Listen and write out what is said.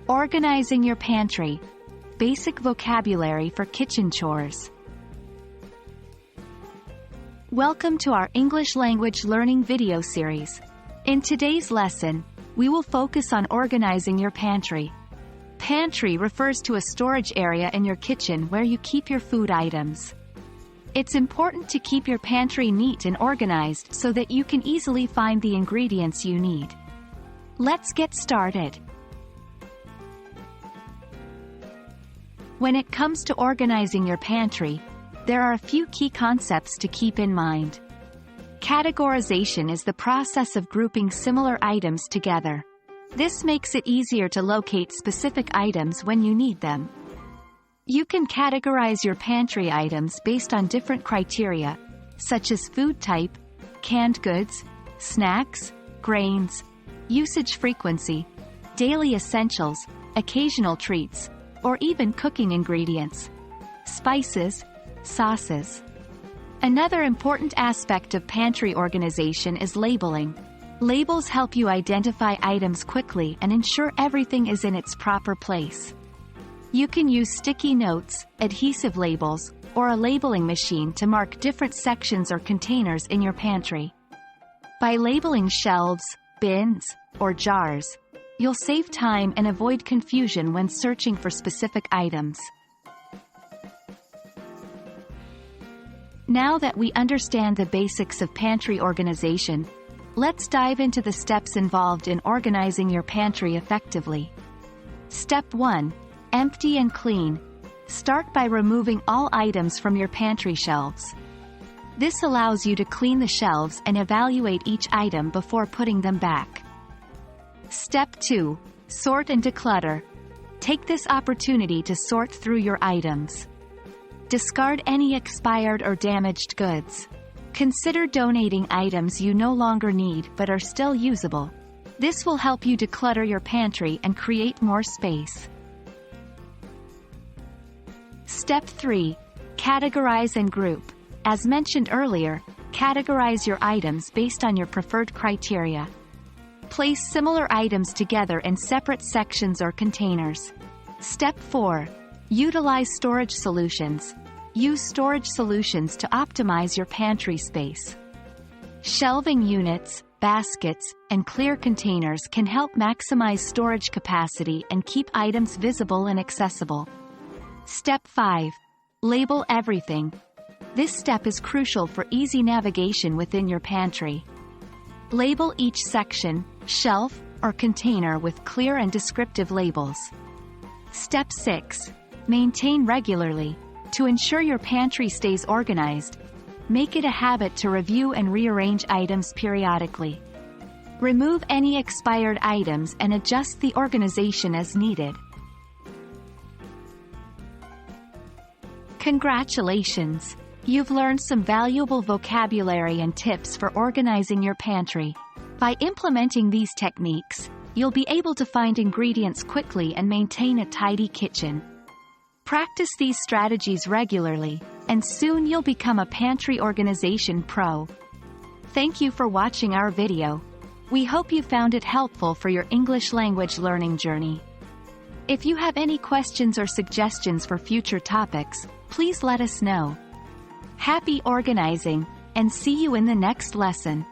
Organizing your pantry. Basic vocabulary for kitchen chores. Welcome to our English language learning video series. In today's lesson, we will focus on organizing your pantry. Pantry refers to a storage area in your kitchen where you keep your food items. It's important to keep your pantry neat and organized so that you can easily find the ingredients you need. Let's get started. When it comes to organizing your pantry, there are a few key concepts to keep in mind. Categorization is the process of grouping similar items together. This makes it easier to locate specific items when you need them. You can categorize your pantry items based on different criteria, such as food type, canned goods, snacks, grains, usage frequency, daily essentials, occasional treats, or even cooking ingredients, spices, sauces. Another important aspect of pantry organization is labeling. Labels help you identify items quickly and ensure everything is in its proper place. You can use sticky notes, adhesive labels, or a labeling machine to mark different sections or containers in your pantry. By labeling shelves, bins, or jars, you'll save time and avoid confusion when searching for specific items. Now that we understand the basics of pantry organization, let's dive into the steps involved in organizing your pantry effectively. Step 1. Empty and clean. Start by removing all items from your pantry shelves. This allows you to clean the shelves and evaluate each item before putting them back. Step 2. Sort and declutter. Take this opportunity to sort through your items. Discard any expired or damaged goods. Consider donating items you no longer need but are still usable. This will help you declutter your pantry and create more space. Step 3. Categorize and group. As mentioned earlier, categorize your items based on your preferred criteria. Place similar items together in separate sections or containers. Step 4. Utilize storage solutions. Use storage solutions to optimize your pantry space. Shelving units, baskets, and clear containers can help maximize storage capacity and keep items visible and accessible. Step 5. Label everything. This step is crucial for easy navigation within your pantry. Label each section, shelf, or container with clear and descriptive labels. Step 6. Maintain regularly. To ensure your pantry stays organized, make it a habit to review and rearrange items periodically. Remove any expired items and adjust the organization as needed. Congratulations! You've learned some valuable vocabulary and tips for organizing your pantry. By implementing these techniques, you'll be able to find ingredients quickly and maintain a tidy kitchen. Practice these strategies regularly, and soon you'll become a pantry organization pro. Thank you for watching our video. We hope you found it helpful for your English language learning journey. If you have any questions or suggestions for future topics, please let us know. Happy organizing, and see you in the next lesson.